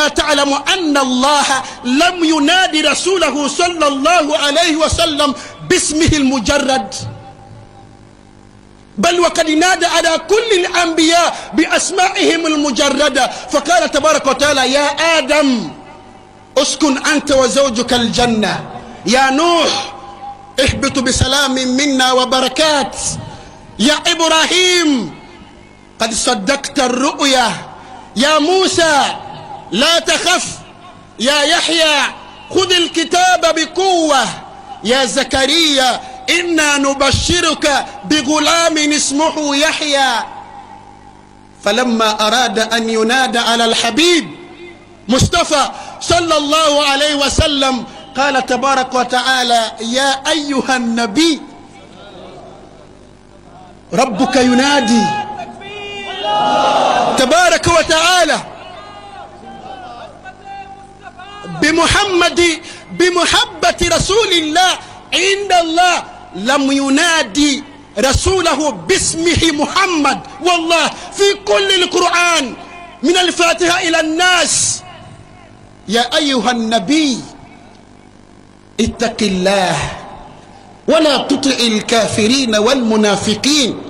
ألا تعلم أن الله لم ينادي رسوله صلى الله عليه وسلم باسمه المجرد، بل وقد نادى على كل الأنبياء بأسمائهم المجردة. فقال تبارك وتعالى: يا آدم اسكن أنت وزوجك الجنة، يا نوح اهبط بسلام منا وبركات، يا إبراهيم قد صدقت الرؤيا، يا موسى لا تخف، يا يحيى خذ الكتاب بقوة، يا زكريا إنا نبشرك بغلام اسمه يحيى. فلما أراد أن ينادى على الحبيب مصطفى صلى الله عليه وسلم قال تبارك وتعالى: يا أيها النبي ربك ينادي تبارك وتعالى بمحبة رسول الله عند الله، لم ينادي رسوله باسمه محمد. والله في كل القرآن من الفاتحة إلى الناس: يا أيها النبي اتق الله ولا تطع الكافرين والمنافقين،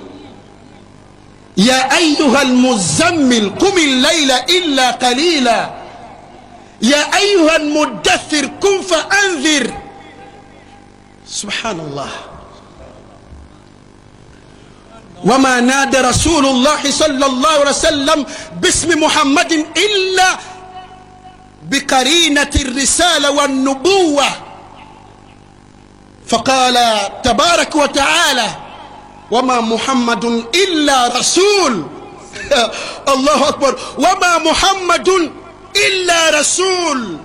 يا أيها المزمل قم الليل إلا قليلا، يا أيها المدثر قم فأنذر. سبحان الله. وما نادى رسول الله صلى الله عليه وسلم باسم محمد إلا بقرينة الرسالة والنبوة. فقال تبارك وتعالى: وما محمد إلا رسول. الله أكبر. وما محمد إلا رسول.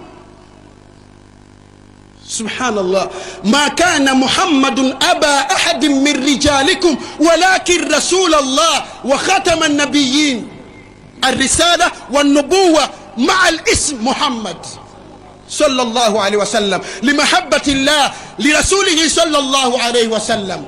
سبحان الله. ما كان محمد أبا أحد من رجالكم ولكن رسول الله وختم النبيين. الرسالة والنبوة مع الاسم محمد صلى الله عليه وسلم، لمحبة الله لرسوله صلى الله عليه وسلم.